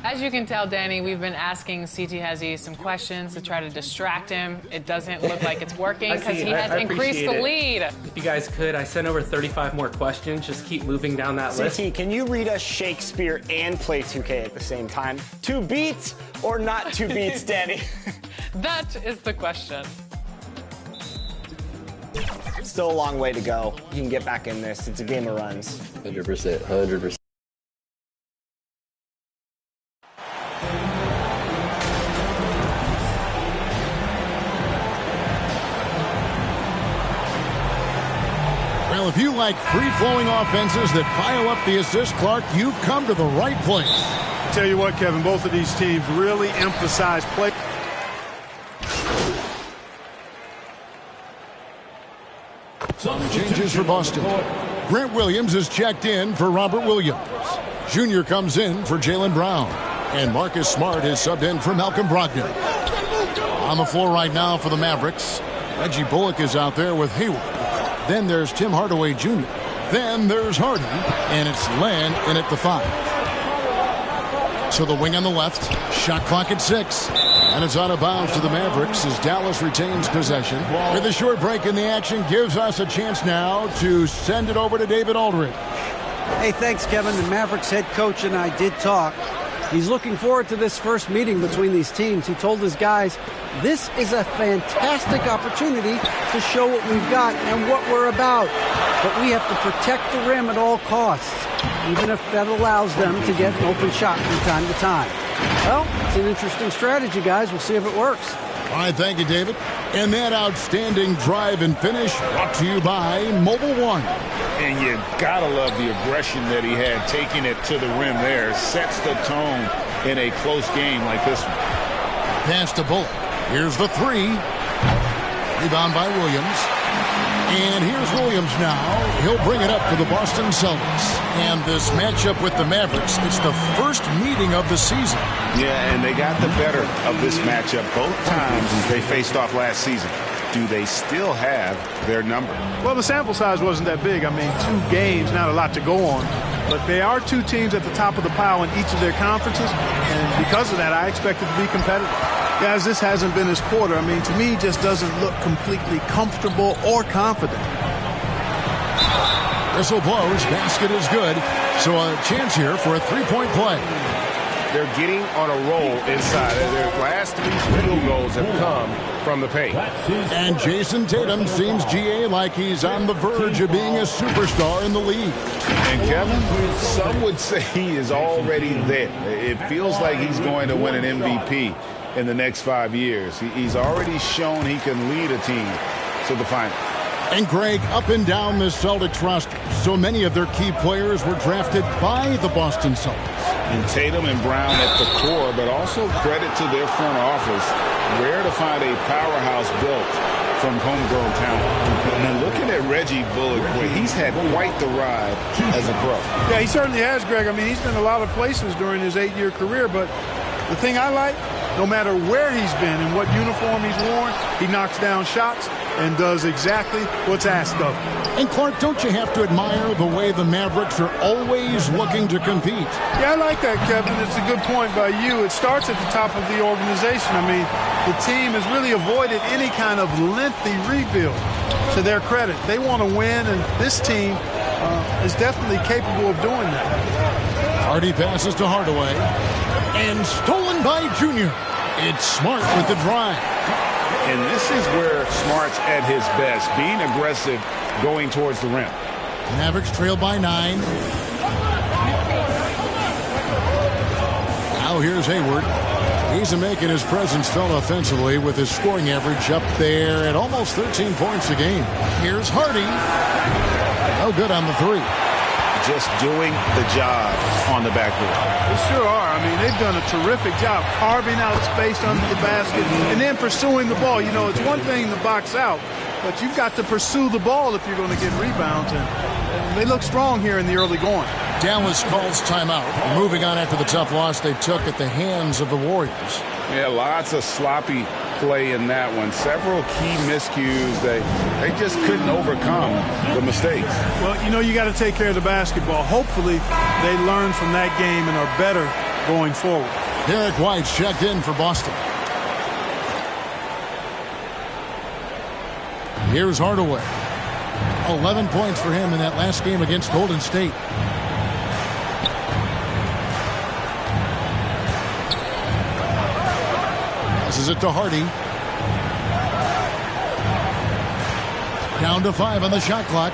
As you can tell, Danny, we've been asking CT Hezzy some questions to try to distract him. It doesn't look like it's working because he has increased the lead. If you guys could, I sent over 35 more questions. Just keep moving down that list. CT, can you read us Shakespeare and play 2K at the same time? 2 beats or not 2 beats, Danny? That is the question. Still a long way to go. You can get back in this. It's a game of runs. 100%, 100%. Well, if you like free-flowing offenses that pile up the assist, Clark, you've come to the right place. I tell you what, Kevin, both of these teams really emphasize play. Some changes for Boston. Grant Williams is checked in for Robert Williams. Jr. comes in for Jaylen Brown. And Marcus Smart is subbed in for Malcolm Brogdon. On the floor right now for the Mavericks, Reggie Bullock is out there with Hayward. Then there's Tim Hardaway Jr. Then there's Harden, and it's Len in at the 5. So the wing on the left, shot clock at 6. And it's out of bounds to the Mavericks as Dallas retains possession. With a short break in the action, gives us a chance now to send it over to David Aldridge. Hey, thanks, Kevin. The Mavericks head coach and I did talk. He's looking forward to this first meeting between these teams. He told his guys, this is a fantastic opportunity to show what we've got and what we're about. But we have to protect the rim at all costs, even if that allows them to get an open shot from time to time. Well, it's an interesting strategy, guys. We'll see if it works. All right, thank you, David. And that outstanding drive and finish brought to you by Mobile One. And you gotta love the aggression that he had, taking it to the rim there. Sets the tone in a close game like this one. Pass to Bullock. Here's the 3. Rebound by Williams. And here's Williams now. He'll bring it up for the Boston Celtics. And this matchup with the Mavericks, it's the first meeting of the season. Yeah, and they got the better of this matchup both times as they faced off last season. Do they still have their number? Well, the sample size wasn't that big. I mean, 2 games, not a lot to go on. But they are 2 teams at the top of the pile in each of their conferences. And because of that, I expect it to be competitive. Guys, this hasn't been his quarter. I mean, to me, just doesn't look completely comfortable or confident. Whistle blows. Basket is good. So a chance here for a 3-point play. They're getting on a roll inside. Their last 3 field goals have come from the paint. And Jason Tatum seems, GA, like he's on the verge of being a superstar in the league. And Kevin, some would say he is already there. It feels like he's going to win an MVP in the next 5 years. He's already shown he can lead a team to the final. And Greg, up and down the Celtics roster, so many of their key players were drafted by the Boston Celtics. And Tatum and Brown at the core, but also credit to their front office. Rare to find a powerhouse built from homegrown talent. And looking at Reggie Bullock, boy, he's had quite the ride as a pro. Yeah, he certainly has, Greg. I mean, he's been a lot of places during his 8-year career, but the thing I like, no matter where he's been and what uniform he's worn, he knocks down shots and does exactly what's asked of him. And Clark, don't you have to admire the way the Mavericks are always looking to compete? Yeah, I like that, Kevin. It's a good point by you. It starts at the top of the organization. I mean, the team has really avoided any kind of lengthy rebuild. To their credit, they want to win, and this team is definitely capable of doing that. Hardy passes to Hardaway. And stolen by Jr. It's Smart with the drive. And this is where Smart's at his best, being aggressive, going towards the rim. Mavericks trail by 9. Now here's Hayward. He's making his presence felt offensively with his scoring average up there at almost 13 points a game. Here's Hardy. No good on the 3. Just doing the job on the backboard. They sure are. I mean, they've done a terrific job carving out space under the basket and then pursuing the ball. You know, it's one thing to box out, but you've got to pursue the ball if you're going to get rebounds. And they look strong here in the early going. Dallas calls timeout. Moving on after the tough loss they took at the hands of the Warriors. Yeah, lots of sloppy play in that one. Several key miscues. They just couldn't overcome the mistakes. Well, you know, you got to take care of the basketball. Hopefully, they learn from that game and are better going forward. Derek White's checked in for Boston. Here's Hardaway. 11 points for him in that last game against Golden State. Passes it to Hardy. Down to 5 on the shot clock.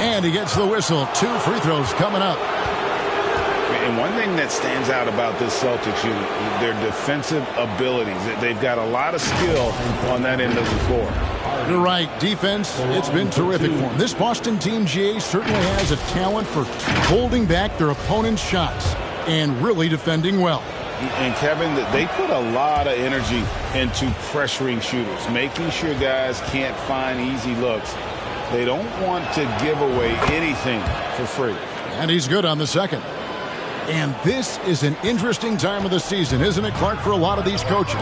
And he gets the whistle. 2 free throws coming up. And one thing that stands out about this Celtics unit, their defensive abilities. They've got a lot of skill on that end of the floor. You're right. Defense, it's been terrific for them. This Boston team, GA, certainly has a talent for holding back their opponent's shots and really defending well. And, Kevin, they put a lot of energy into pressuring shooters, making sure guys can't find easy looks. They don't want to give away anything for free. And he's good on the second. And this is an interesting time of the season, isn't it, Clark, for a lot of these coaches?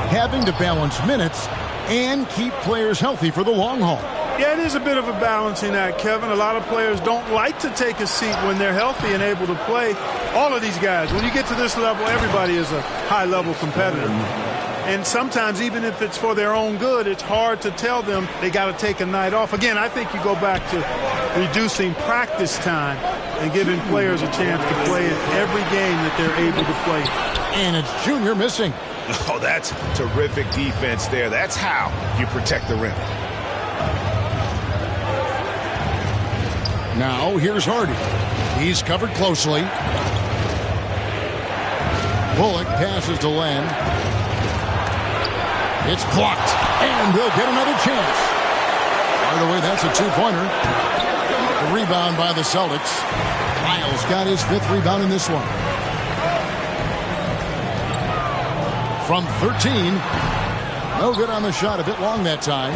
Having to balance minutes and keep players healthy for the long haul. Yeah, it is a bit of a balancing act, Kevin. A lot of players don't like to take a seat when they're healthy and able to play. All of these guys, when you get to this level, everybody is a high-level competitor. And sometimes, even if it's for their own good, it's hard to tell them they got to take a night off. Again, I think you go back to reducing practice time and giving players a chance to play in every game that they're able to play. And it's Junior missing. Oh, that's terrific defense there. That's how you protect the rim. Now, here's Hardy. He's covered closely. Bullock passes to Len. It's blocked, and they'll get another chance. By the way, that's a two-pointer. The rebound by the Celtics. Miles got his 5th rebound in this one. From 13. No good on the shot. A bit long that time.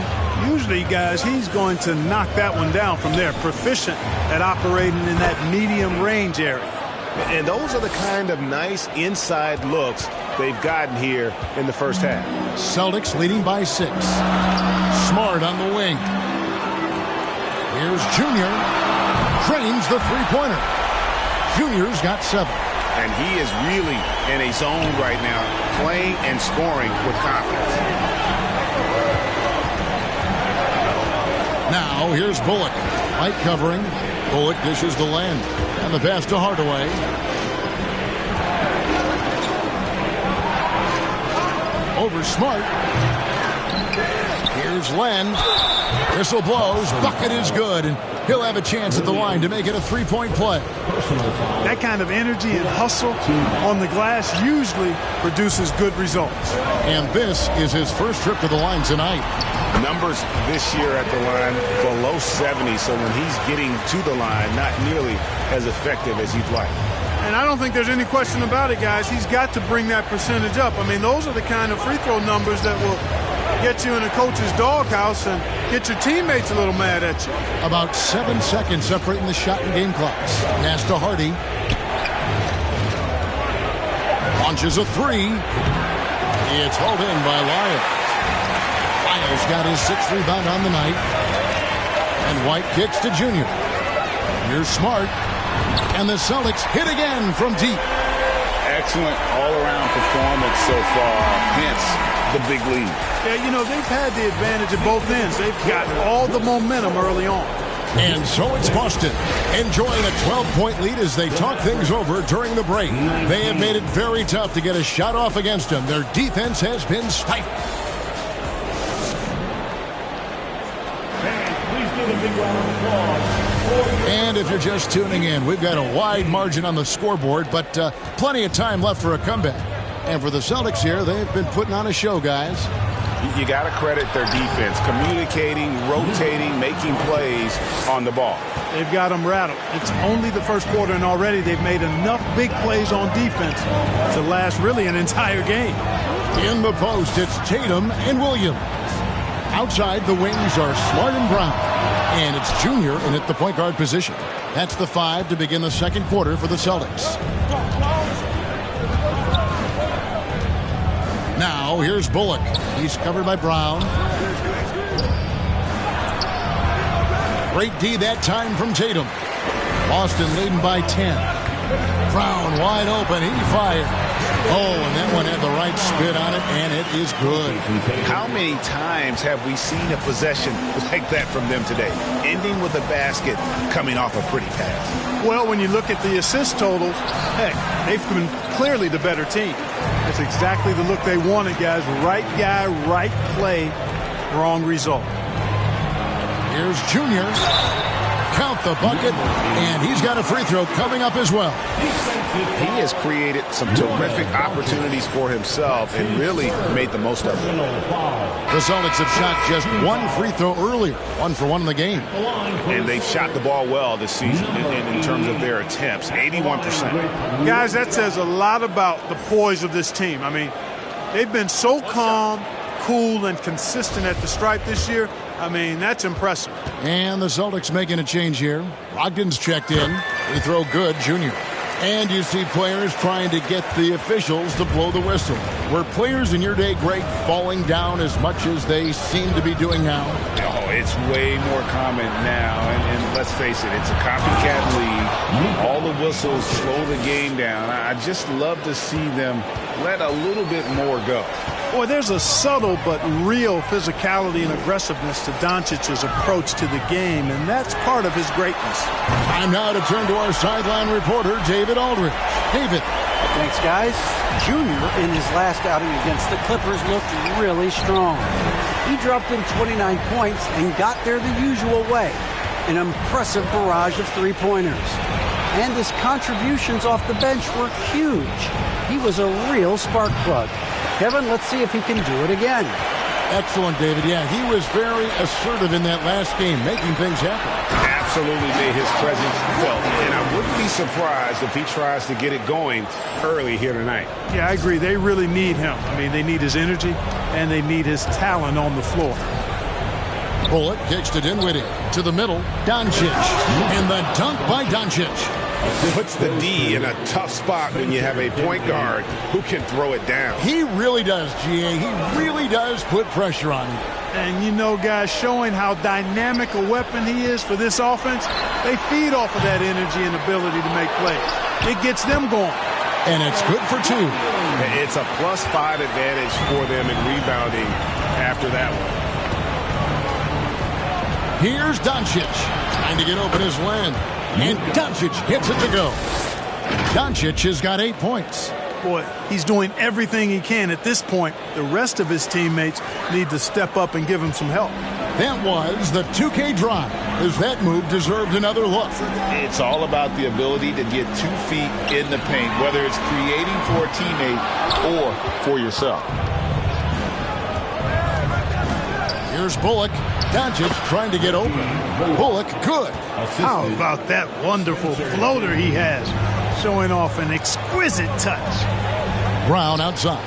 Usually, guys, he's going to knock that one down from there. Proficient at operating in that medium range area. And those are the kind of nice inside looks they've gotten here in the first half. Celtics leading by 6. Smart on the wing. Here's Junior. Drains the three-pointer. Junior's got 7. And he is really in a zone right now, playing and scoring with confidence. Now, here's Bullock. Light covering. Bullock dishes to Len. And the pass to Hardaway. Over Smart. Here's Len. Whistle blows. Bucket is good. And he'll have a chance at the line to make it a 3-point play. That kind of energy and hustle on the glass usually produces good results. And this is his first trip to the line tonight. Numbers this year at the line below 70, so when he's getting to the line, not nearly as effective as you'd like. And I don't think there's any question about it, guys. He's got to bring that percentage up. I mean, those are the kind of free throw numbers that will get you in a coach's doghouse and get your teammates a little mad at you. About 7 seconds separating the shot and game clocks. Pass to Hardy. Launches a 3. It's hauled in by Lyles. Lyles got his 6th rebound on the night. And White kicks to Junior. Here's Smart. And the Celtics hit again from deep. Excellent all-around performance so far, hence the big lead. Yeah, you know, they've had the advantage at both ends. They've got all the momentum early on. And so it's Boston, enjoying a 12-point lead as they talk things over during the break. They have made it very tough to get a shot off against them. Their defense has been stifled. And if you're just tuning in, we've got a wide margin on the scoreboard, but plenty of time left for a comeback. And for the Celtics here, they've been putting on a show, guys. You got to credit their defense, communicating, rotating, making plays on the ball. They've got them rattled. It's only the first quarter, and already they've made enough big plays on defense to last really an entire game. In the post, it's Tatum and Williams. Outside, the wings are Smart and Brown. And it's Junior in at the point guard position. That's the 5 to begin the second quarter for the Celtics. Now, here's Bullock. He's covered by Brown. Great D that time from Tatum. Boston leading by 10. Brown wide open. He fired. Oh, and that one had the right spin on it, and it is good. How many times have we seen a possession like that from them today? Ending with a basket, coming off a pretty pass. Well, when you look at the assist totals, heck, they've been clearly the better team. That's exactly the look they wanted, guys. Right guy, right play, wrong result. Here's Junior. Count the bucket, and he's got a free throw coming up as well. He has created some terrific opportunities for himself and really made the most of it. The Celtics have shot just one free throw earlier, 1 for 1 in the game. And they've shot the ball well this season in terms of their attempts, 81%. Guys, that says a lot about the poise of this team. I mean, they've been so calm, cool, and consistent at the stripe this year. I mean, that's impressive. And the Celtics making a change here. Brogdon's checked in. Free throw good, Junior. And you see players trying to get the officials to blow the whistle. Were players in your day, Greg, falling down as much as they seem to be doing now? Oh, it's way more common now. And let's face it, it's a copycat league. All the whistles slow the game down. I just love to see them let a little bit more go. Boy, there's a subtle but real physicality and aggressiveness to Doncic's approach to the game, and that's part of his greatness. Time now to turn to our sideline reporter, David Aldridge. David. Thanks, guys. Junior, in his last outing against the Clippers, looked really strong. He dropped in 29 points and got there the usual way, an impressive barrage of three-pointers. And his contributions off the bench were huge. He was a real spark plug. Kevin, let's see if he can do it again. Excellent, David. Yeah, he was very assertive in that last game, making things happen. Absolutely made his presence felt. And I wouldn't be surprised if he tries to get it going early here tonight. Yeah, I agree. They really need him. I mean, they need his energy, and they need his talent on the floor. Bullock kicks to Dinwiddie. To the middle, Doncic. And the dunk by Doncic. Puts the D in a tough spot when you have a point guard who can throw it down. He really does, GA. He really does put pressure on him. And, you know, guys, showing how dynamic a weapon he is for this offense, they feed off of that energy and ability to make plays. It gets them going. And it's good for 2. It's a +5 advantage for them in rebounding after that one. Here's Doncic. Trying to get open his land. And Doncic gets it to go. Doncic has got 8 points. Boy, he's doing everything he can at this point. The rest of his teammates need to step up and give him some help. That was the 2K drive, as that move deserved another look. It's all about the ability to get 2 feet in the paint, whether it's creating for a teammate or for yourself. Here's Bullock. Doncic trying to get open. Bullock, good. How about that wonderful floater he has, showing off an exquisite touch. Brown outside.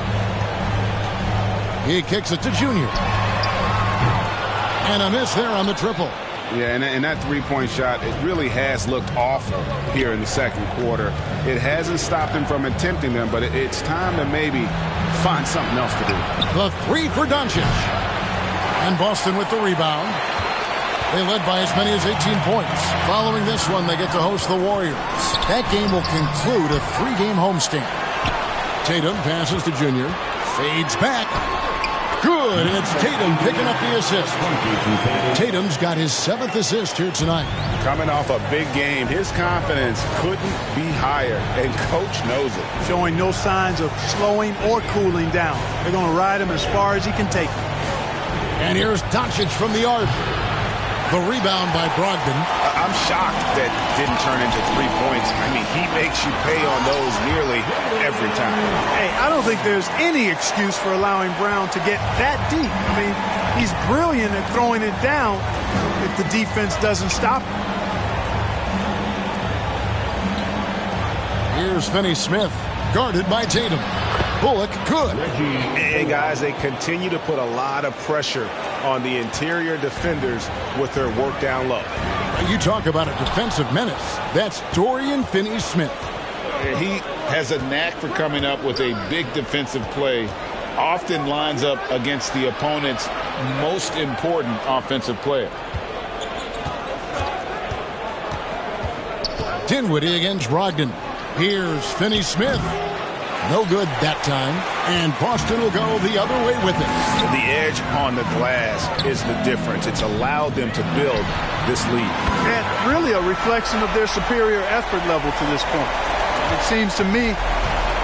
He kicks it to Junior. And a miss there on the triple. Yeah, and that three-point shot, it really has looked awful here in the second quarter. It hasn't stopped him from attempting them, but it's time to maybe find something else to do. The 3 for Doncic. And Boston with the rebound. They led by as many as 18 points. Following this one, they get to host the Warriors. That game will conclude a 3-game homestand. Tatum passes to Junior. Fades back. Good, and it's Tatum picking up the assist. Tatum's got his 7th assist here tonight. Coming off a big game, his confidence couldn't be higher, and Coach knows it. Showing no signs of slowing or cooling down. They're going to ride him as far as he can take him. And here's Doncic from the arc. The rebound by Brogdon. I'm shocked that didn't turn into 3 points. I mean, he makes you pay on those nearly every time. Hey, I don't think there's any excuse for allowing Brown to get that deep. I mean, he's brilliant at throwing it down if the defense doesn't stop him. Here's Finney-Smith, guarded by Tatum. Bullock, good. And guys, they continue to put a lot of pressure on the interior defenders with their work down low. You talk about a defensive menace. That's Dorian Finney-Smith. He has a knack for coming up with a big defensive play. Often lines up against the opponent's most important offensive player. Dinwiddie against Brogdon. Here's Finney Smith. No good that time. And Boston will go the other way with it. The edge on the glass is the difference. It's allowed them to build this lead. And really a reflection of their superior effort level to this point. It seems to me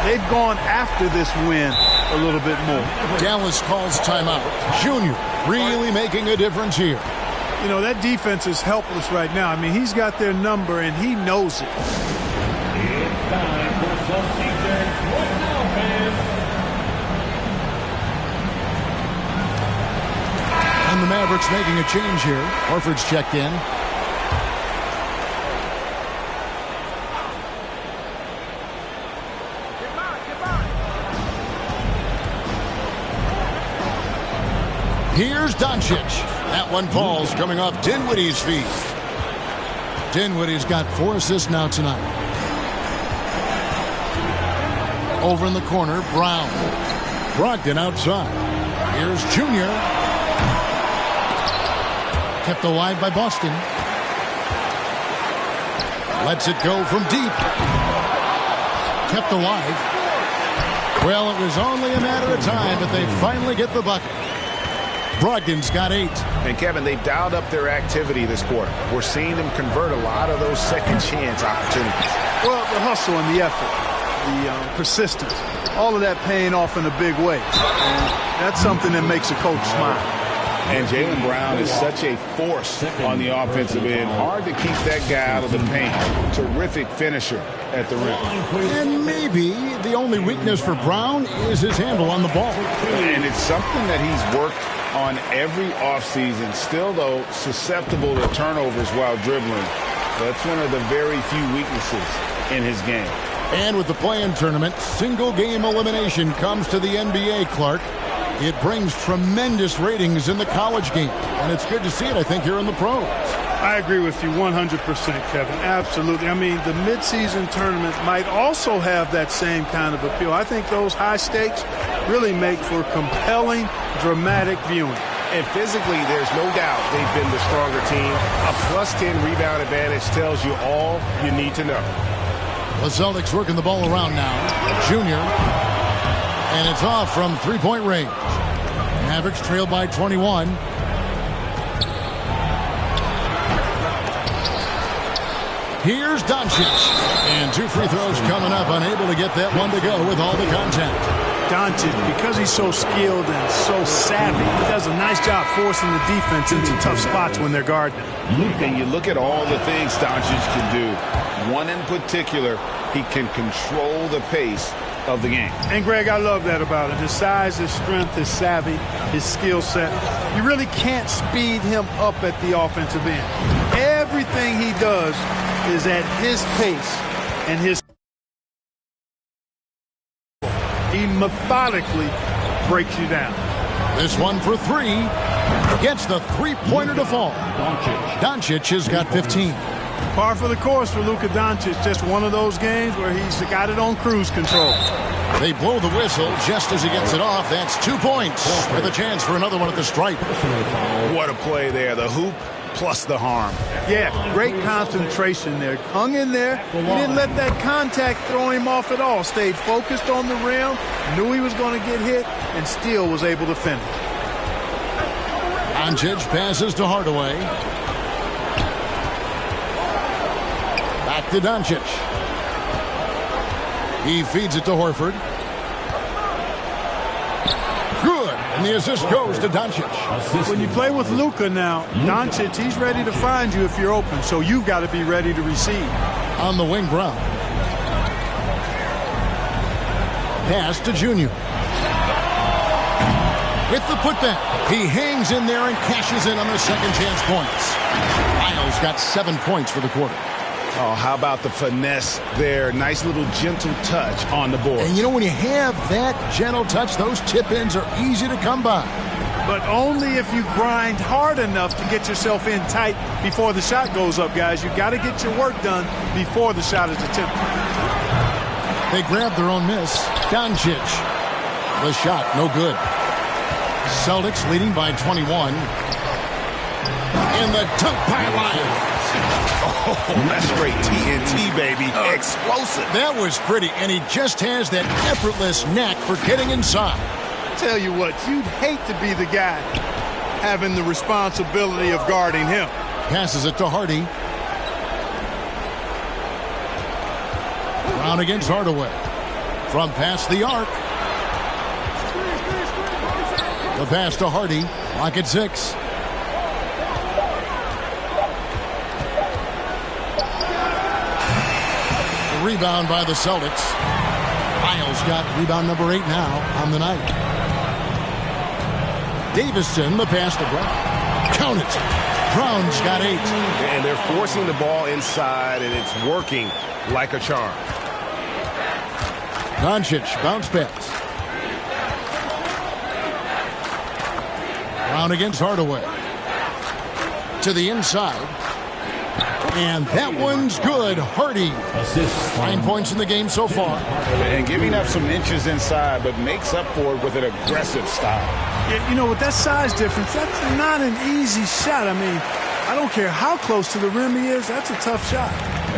they've gone after this win a little bit more. Dallas calls timeout. Junior really making a difference here. You know, that defense is helpless right now. I mean, he's got their number, and he knows it. It's time for substitutions. What now, fans? And the Mavericks making a change here. Horford's checked in. Here's Doncic. That one falls, coming off Dinwiddie's feet. Dinwiddie's got 4 assists now tonight. Over in the corner, Brown. Brogdon outside. Here's Junior. Kept alive by Boston. Lets it go from deep. Kept alive. Well, it was only a matter of time, but they finally get the bucket. Brogdon's got 8. And, Kevin, they've dialed up their activity this quarter. We're seeing them convert a lot of those second chance opportunities. Well, the hustle and the effort, the persistence, all of that paying off in a big way. And that's something that makes a coach smile. And Jaylen Brown is such a force on the offensive end. Hard to keep that guy out of the paint. Terrific finisher at the rim. And maybe the only weakness for Brown is his handle on the ball. And it's something that he's worked on every offseason. Still, though, susceptible to turnovers while dribbling. That's one of the very few weaknesses in his game. And with the play-in tournament, single-game elimination comes to the NBA, Clark. It brings tremendous ratings in the college game. And it's good to see it, I think, here in the pros. I agree with you 100%, Kevin. Absolutely. I mean, the midseason tournament might also have that same kind of appeal. I think those high stakes really make for compelling, dramatic viewing. And physically, there's no doubt they've been the stronger team. A +10 rebound advantage tells you all you need to know. The Celtics working the ball around now. Junior. And it's off from three-point range. Mavericks trail by 21. Here's Doncic. And 2 free throws coming up. Unable to get that one to go with all the contact. Doncic, because he's so skilled and so savvy, he does a nice job forcing the defense into tough spots when they're guarding. And you look at all the things Doncic can do. One in particular, he can control the pace of the game. And, Greg, I love that about him. His size, his strength, his savvy, his skill set. You really can't speed him up at the offensive end. Everything he does is at his pace and his. He methodically breaks you down. This one for 3. Gets the three-pointer to fall. Doncic has got 15. Par for the course for Luka Doncic. Just one of those games where he's got it on cruise control. They blow the whistle just as he gets it off. That's 2 points with a chance for another one at the stripe. What a play there. The hoop plus the harm. Yeah, great concentration there. Hung in there. He didn't let that contact throw him off at all. Stayed focused on the rim. Knew he was going to get hit and still was able to finish. Doncic passes to Hardaway. Back to Doncic. He feeds it to Horford. Good. And the assist goes to Doncic. When you play with Luka now, Doncic, he's ready to find you if you're open. So you've got to be ready to receive. On the wing, Brown. Pass to Junior. With the putback. He hangs in there and cashes in on the second chance points. Miles got 7 points for the quarter. Oh, how about the finesse there? Nice little gentle touch on the board. And you know, when you have that gentle touch, those tip-ins are easy to come by. But only if you grind hard enough to get yourself in tight before the shot goes up, guys. You've got to get your work done before the shot is attempted. They grab their own miss. Doncic. The shot, no good. Celtics leading by 21. In the dunk by Lyons. Oh, that's straight TNT, baby. Explosive. That was pretty, and he just has that effortless knack for getting inside. Tell you what, you'd hate to be the guy having the responsibility of guarding him. Passes it to Hardy. Brown against Hardaway. From past the arc. The pass to Hardy. Lock at 6. The rebound by the Celtics. Miles got rebound number 8 now on the night. Davison, the pass to Brown. Count it. Brown's got 8. And they're forcing the ball inside, and it's working like a charm. Doncic, bounce pass. Brown against Hardaway. To the inside. And that one's good. Hardy. 9 points in the game so far. And giving up some inches inside, but makes up for it with an aggressive style. Yeah, you know, with that size difference, that's not an easy shot. I mean, I don't care how close to the rim he is. That's a tough shot.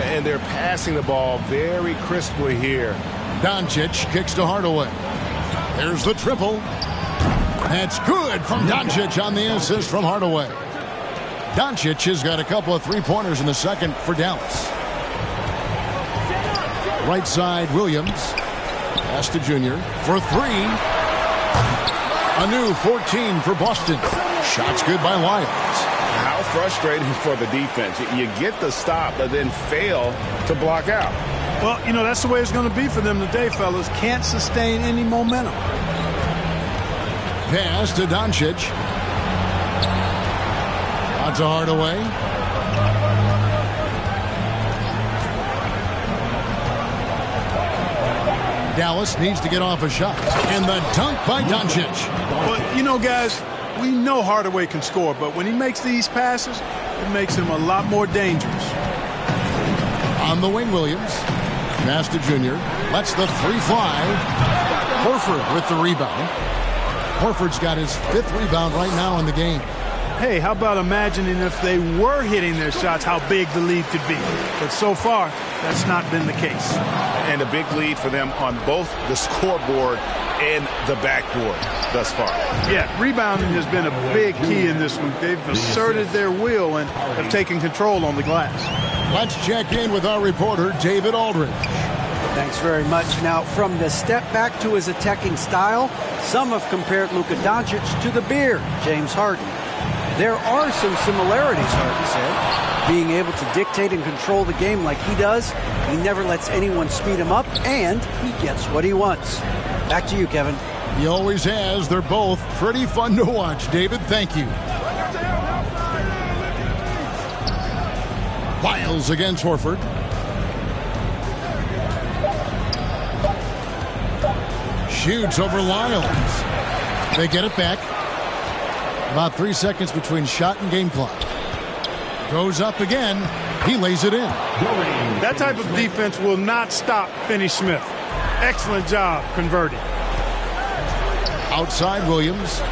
And they're passing the ball very crisply here. Doncic kicks to Hardaway. There's the triple. That's good from Doncic on the assist from Hardaway. Doncic has got a couple of three-pointers in the second for Dallas. Right side, Williams. Pass to Junior for 3. A new 14 for Boston. Shots good by Lyons. How frustrating for the defense. You get the stop, but then fail to block out. Well, you know, that's the way it's going to be for them today, fellas. Can't sustain any momentum. Pass to Doncic. Out to Hardaway. Dallas needs to get off a shot. And the dunk by Doncic. Well, you know, guys, we know Hardaway can score, but when he makes these passes, it makes him a lot more dangerous. On the wing, Williams. Pass to Junior. Lets the 3 fly. Horford with the rebound. Horford's got his 5th rebound right now in the game. Hey, how about imagining if they were hitting their shots, how big the lead could be. But so far, that's not been the case. And a big lead for them on both the scoreboard and the backboard thus far. Yeah, rebounding has been a big key in this one. They've asserted their will and have taken control on the glass. Let's check in with our reporter, David Aldridge. Thanks very much. Now, from the step back to his attacking style, some have compared Luka Doncic to the Beard, James Harden. There are some similarities, Harden said. Being able to dictate and control the game like he does, he never lets anyone speed him up, and he gets what he wants. Back to you, Kevin. He always has. They're both pretty fun to watch. David, thank you. Lyles against Horford. Shoots over Lyles. They get it back. About 3 seconds between shot and game clock. Goes up again. He lays it in. That type of defense will not stop Finney-Smith. Excellent job converting. Outside Williams.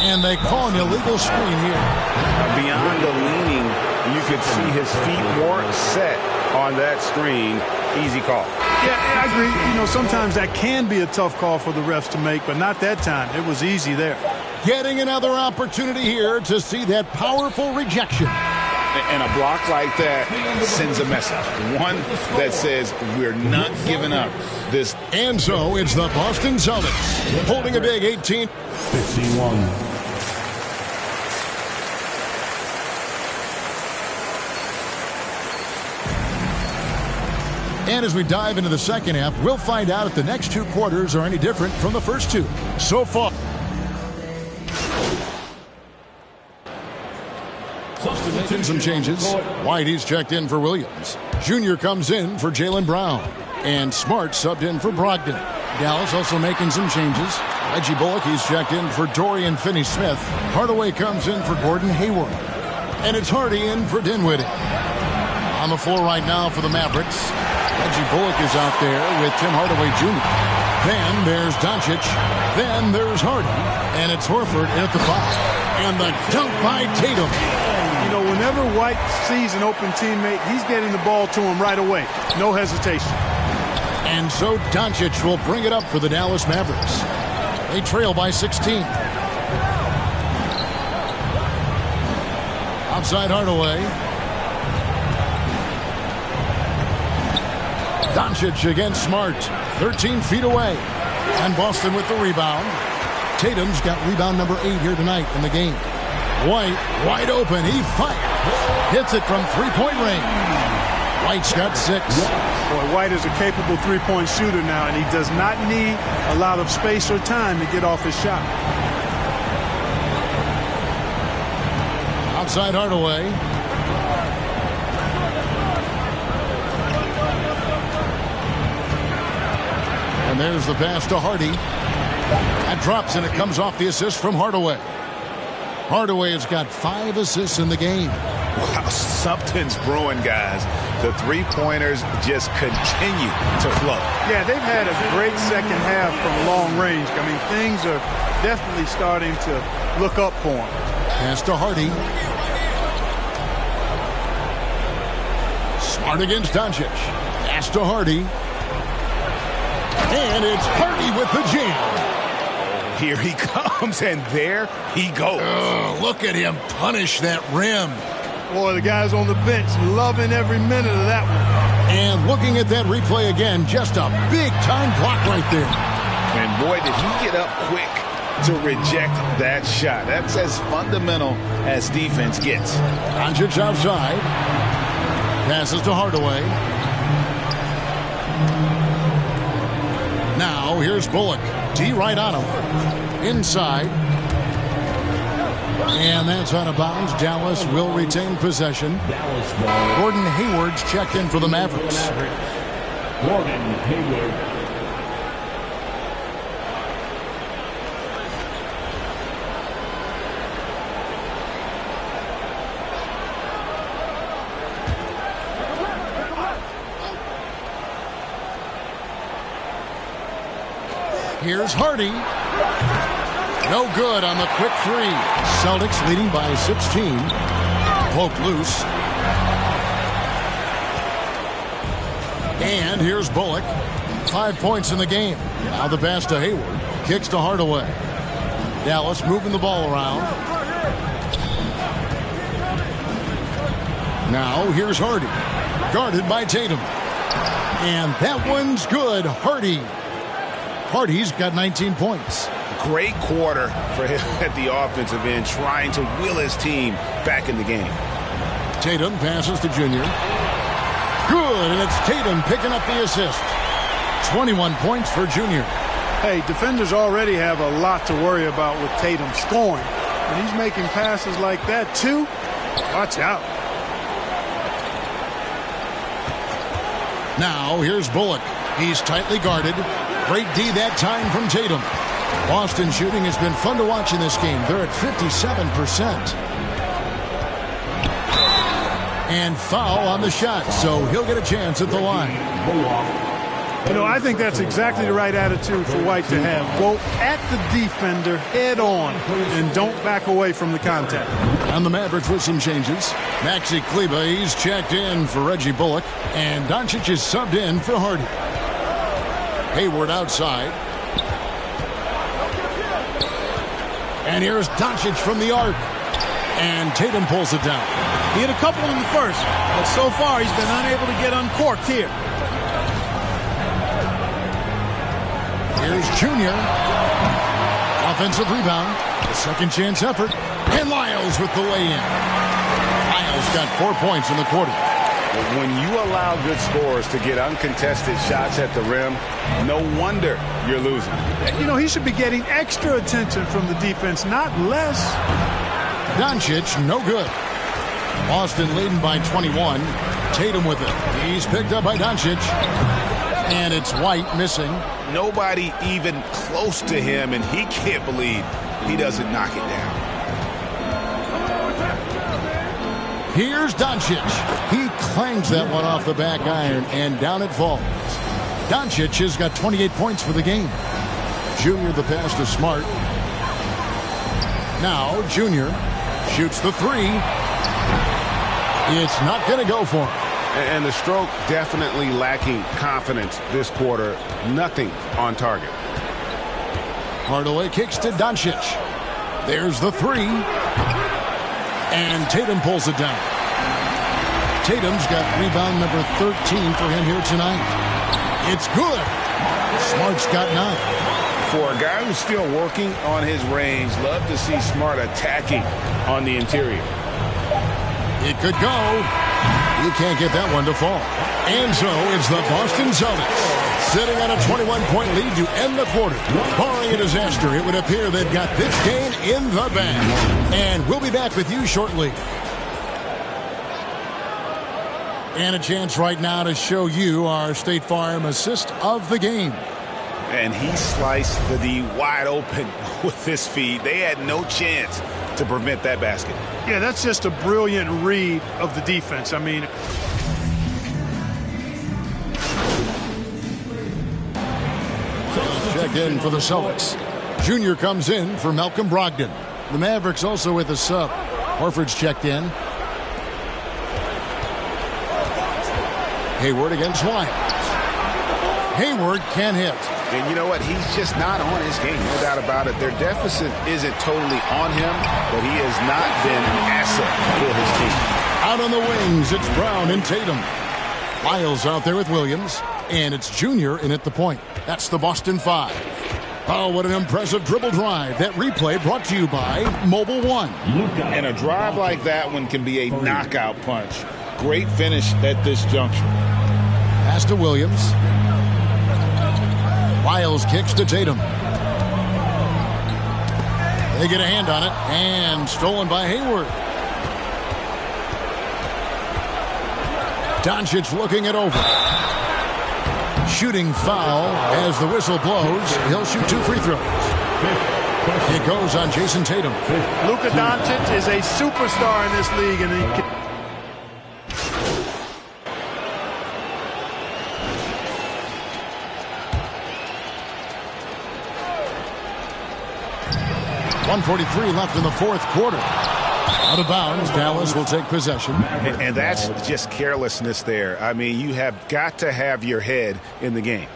And they call an illegal screen here. Beyond the leaning, you could see his feet weren't set on that screen. Easy call. Yeah, I agree. You know, sometimes that can be a tough call for the refs to make, but not that time. It was easy there. Getting another opportunity here to see that powerful rejection. And a block like that sends a message. One that says we're not giving up this. And so it's the Boston Celtics holding a big 18-51. And as we dive into the second half, we'll find out if the next 2 quarters are any different from the first 2. So far. Making some changes. Whitey's checked in for Williams. Junior comes in for Jaylen Brown. And Smart subbed in for Brogdon. Dallas also making some changes. Reggie Bullock, he's checked in for Dorian Finney-Smith. Hardaway comes in for Gordon Hayward. And it's Hardy in for Dinwiddie. On the floor right now for the Mavericks. Reggie Bullock is out there with Tim Hardaway Jr. Then there's Doncic. Then there's Hardy. And it's Horford at the 5. And the dunk by Tatum. You know, whenever White sees an open teammate, he's getting the ball to him right away. No hesitation. And so Doncic will bring it up for the Dallas Mavericks. They trail by 16. Outside Hardaway. Doncic against Smart. 13 feet away. And Boston with the rebound. Tatum's got rebound number 8 here tonight in the game. White, wide open. He fires. Hits it from three-point range. White's got 6. Boy, White is a capable three-point shooter now, and he does not need a lot of space or time to get off his shot. Outside Hardaway. And there's the pass to Hardy. That drops, and it comes off the assist from Hardaway. Hardaway has got 5 assists in the game. Wow, something's brewing, guys. The three-pointers just continue to flow. Yeah, they've had a great second half from long range. I mean, things are definitely starting to look up for him. Pass to Hardy. Smart against Doncic. Pass to Hardy. And it's Hardy with the jam. Here he comes, and there he goes. Look at him punish that rim. Boy, the guys on the bench loving every minute of that one. And looking at that replay again, just a big-time block right there. And boy, did he get up quick to reject that shot. That's as fundamental as defense gets. Doncic outside. Passes to Hardaway. Now here's Bullock. D right on him. Inside. And that's out of bounds. Dallas will retain possession. Gordon Hayward's checked in for the Mavericks. Gordon Hayward. Here's Hardy. No good on the quick 3. Celtics leading by 16. Poked loose. And here's Bullock. 5 points in the game. Now the pass to Hayward. Kicks to Hardaway. Dallas moving the ball around. Now here's Hardy. Guarded by Tatum. And that one's good. Hardy's got 19 points. Great quarter for him at the offensive end, trying to wheel his team back in the game. Tatum passes to Junior. Good, and it's Tatum picking up the assist. 21 points for Junior. Hey, defenders already have a lot to worry about with Tatum scoring. When he's making passes like that, too, watch out. Now, here's Bullock. He's tightly guarded. Great D that time from Tatum. Boston shooting has been fun to watch in this game. They're at 57%. And foul on the shot, so he'll get a chance at the line. You know, I think that's exactly the right attitude for White to have. Go at the defender head on and don't back away from the contact. And the Mavericks with some changes. Maxi Kleber, he's checked in for Reggie Bullock. And Doncic is subbed in for Hardy. Hayward outside. And here's Doncic from the arc. And Tatum pulls it down. He hit a couple in the first, but so far he's been unable to get uncorked here. Here's Junior. Offensive rebound. A second chance effort. And Lyles with the lay-in. Lyles got 4 points in the quarter. When you allow good scorers to get uncontested shots at the rim, no wonder you're losing. You know, he should be getting extra attention from the defense, not less. Doncic, no good. Boston leading by 21. Tatum with it. He's picked up by Doncic. And it's White missing. Nobody even close to him, and he can't believe he doesn't knock it down. Here's Doncic. He clangs that one off the back iron, and down it falls. Doncic has got 28 points for the game. Junior the pass to Smart. Now Junior shoots the 3. It's not going to go for him. And the stroke definitely lacking confidence this quarter. Nothing on target. Hardaway kicks to Doncic. There's the three. And Tatum pulls it down. Tatum's got rebound number 13 for him here tonight. It's good. Smart's got 9. For a guy who's still working on his range, love to see Smart attacking on the interior. It could go. You can't get that one to fall. And so it's the Boston Celtics sitting on a 21-point lead to end the quarter. Barring a disaster, it would appear they've got this game in the bag. And we'll be back with you shortly. And a chance right now to show you our State Farm assist of the game. And he sliced the D wide open with this feed. They had no chance to prevent that basket. Yeah, that's just a brilliant read of the defense. I mean, check in for the Celtics. Junior comes in for Malcolm Brogdon. The Mavericks also with a sub. Horford's checked in. Hayward against Wyatt. Hayward can't hit. And you know what? He's just not on his game, no doubt about it. Their deficit isn't totally on him, but he has not been an asset for his team. Out on the wings, it's Brown and Tatum. Lyles out there with Williams, and it's Junior in at the point. That's the Boston 5. Oh, what an impressive dribble drive. That replay brought to you by Mobile One. And a drive like that one can be a knockout punch. Great finish at this juncture. Pass to Williams. Lyles kicks to Tatum. They get a hand on it, and stolen by Hayward. Doncic looking it over. Shooting foul as the whistle blows. He'll shoot 2 free throws. It goes on Jason Tatum. Luka Doncic is a superstar in this league, and he can... 1:43 left in the fourth quarter. Out of bounds, Dallas will take possession. And that's just carelessness there. I mean, you have got to have your head in the game.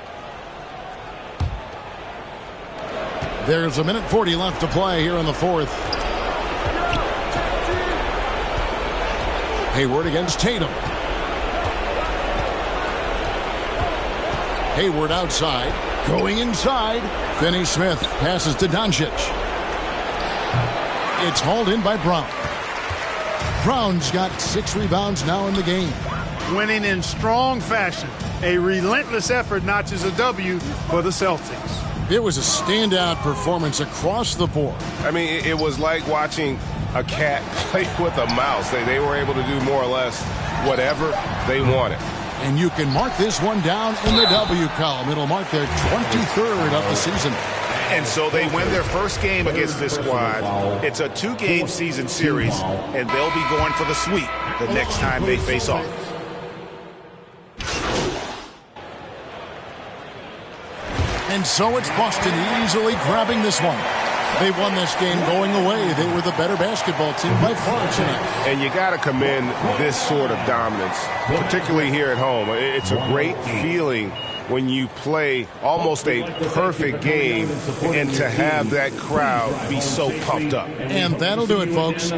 There's 1:40 left to play here in the fourth. Hayward against Tatum. Hayward outside. Going inside. Finney-Smith passes to Doncic. It's hauled in by Brown. Brown's got 6 rebounds now in the game. Winning in strong fashion. A relentless effort notches a W for the Celtics. It was a standout performance across the board. I mean, it was like watching a cat play with a mouse. They were able to do more or less whatever they wanted. And you can mark this one down in the W column. It'll mark their 23rd of the season. And so they win their first game against this squad. It's a 2-game season series, and they'll be going for the sweep the next time they face off. And so it's Boston easily grabbing this one. They won this game going away. They were the better basketball team by far tonight. And you got to commend this sort of dominance, particularly here at home. It's a great feeling when you play almost a perfect game and to have that crowd be so pumped up. And that'll do it, folks.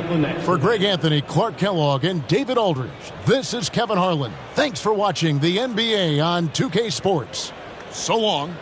For Greg Anthony, Clark Kellogg, and David Aldridge, this is Kevin Harlan. Thanks for watching the NBA on 2K Sports. So long.